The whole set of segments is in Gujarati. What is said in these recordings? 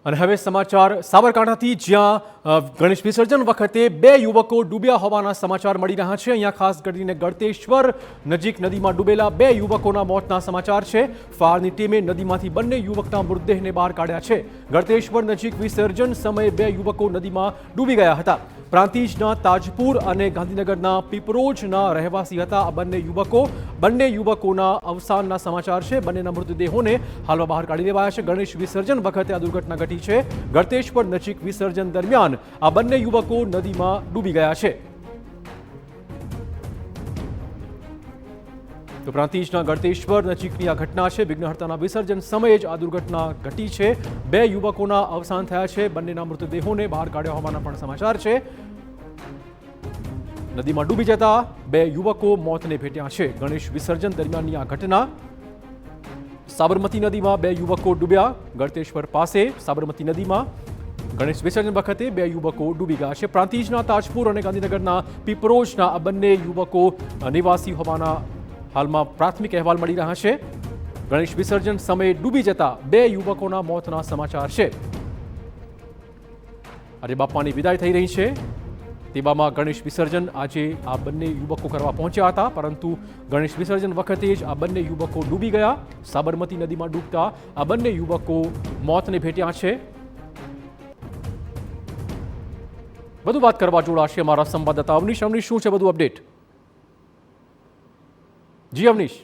અને હવે સમાચાર સાબરકાંઠાથી જ્યાં ગણેશ વિસર્જન વખતે બે યુવકો ડૂબ્યા હોવાના સમાચાર મળી રહ્યા છે। અહીંયા ખાસ કરીને ગળતેશ્વર નજીક નદીમાં ડૂબેલા બે યુવકોના મોતના સમાચાર છે। ફાયરની ટીમે નદીમાંથી બંને યુવકના મૃતદેહને બહાર કાઢ્યા છે। ગળતેશ્વર નજીક વિસર્જન સમયે બે યુવકો નદીમાં ડૂબી ગયા હતા। પ્રાંતિજના તાજપુર અને ગાંધીનગરના પીપરોજના રહેવાસી હતા આ બંને યુવકોના અવસાનના સમાચાર છે। બંનેના મૃતદેહોને હાલમાં બહાર કાઢી લેવાયા છે। ગણેશ વિસર્જન વખતે આ દુર્ઘટના ઘટી છે। ગળતેશ્વર નજીક વિસર્જન દરમિયાન આ બંને યુવકો નદીમાં ડૂબી ગયા છે। તો પ્રાંતિજના ગળતેશ્વર નજીકની આ ઘટના છે। વિઘ્નહર્તાના વિસર્જન સમયે જ આ દુર્ઘટના ઘટી છે। બે યુવકોના અવસાન થયા છે। બંનેના મૃતદેહોને બહાર કાઢ્યા હોવાના પણ સમાચાર છે। નદીમાં ડૂબી જતા બે યુવકો મોતને ભેટ્યા છે। ગણેશ વિસર્જન દરમિયાનની આ ઘટના સાબરમતી નદીમાં બે યુવકો ડૂબ્યા। ગળતેશ્વર પાસે સાબરમતી નદીમાં ગણેશ વિસર્જન વખતે બે યુવકો ડૂબી ગયા છે। પ્રાંતિજના તાજપુર અને ગાંધીનગરના પીપરોજના આ બંને યુવકો નિવાસી હોવાના હાલમાં પ્રાથમિક અહેવાલ મળી રહ્યા છે। ગણેશ વિસર્જન સમયે ડૂબી જતા બે યુવકોના મોતના સમાચાર છે। આજે બાપાની વિદાય થઈ રહી છે। તેવામાં ગણેશ વિસર્જન આજે આ બંને યુવકો કરવા પહોંચ્યા હતા, પરંતુ ગણેશ વિસર્જન વખતે જ આ બંને યુવકો ડૂબી ગયા। સાબરમતી નદીમાં ડૂબતા આ બંને યુવકો મોતને ભેટ્યા છે। વધુ વાત કરવા જોડાશે અમારા સંવાદદાતા અવનીશ। અવનીશ, શું છે વધુ અપડેટ? જી અવનીશ,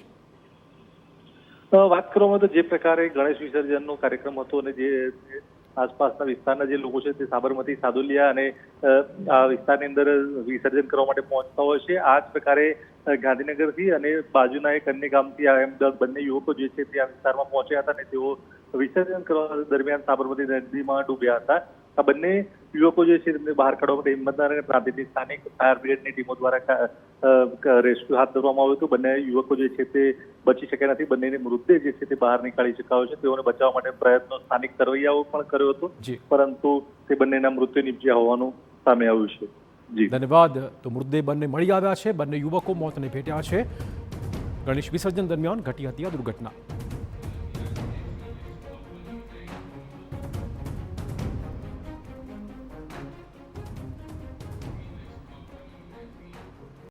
વાત કરવામાં તો જે પ્રકારે ગણેશ વિસર્જનનો કાર્યક્રમ હતો અને જે આસપાસના વિસ્તારના જે લોકો છે તે સાબરમતી, સાદુલિયા અને આ વિસ્તારની અંદર વિસર્જન કરવા માટે પહોંચતા હોય છે। આ જ પ્રકારે ગાંધીનગરથી અને બાજુના એક અન્ય ગામથી આ બંને યુવકો જે છે તે આ વિસ્તારમાં પહોંચ્યા હતા અને તેઓ વિસર્જન કરવા દરમિયાન સાબરમતી નદીમાં ડૂબ્યા હતા। આ બંને યુવકો જે છે તેમને બહાર કાઢવા માટે હિંમતનગર અને પ્રાંતિજની સ્થાનિક ફાયર બ્રિગેડની ટીમો દ્વારા રેસ્ક્યુ હાથ ધરવામાં આવ્યું હતું। બંને યુવકો જે છે તે બચી શક્યા નથી। બંનેને મૃતદેહ જે છે તે બહાર નીકાળી શકાયો છે। તેઓને બચાવવા માટે પ્રયત્નો સ્થાનિક તરવૈયાઓ પણ કર્યો હતો, પરંતુ તે બંનેના મૃત્યુ નીપજ્યા હોવાનું સામે આવ્યું છે। જી ધન્યવાદ। તો મૃતદેહ બંને મળી આવ્યા છે। બંને યુવકો મોતને ભેટ્યા છે। ગણેશ વિસર્જન દરમિયાન ઘટી હતી આ દુર્ઘટના।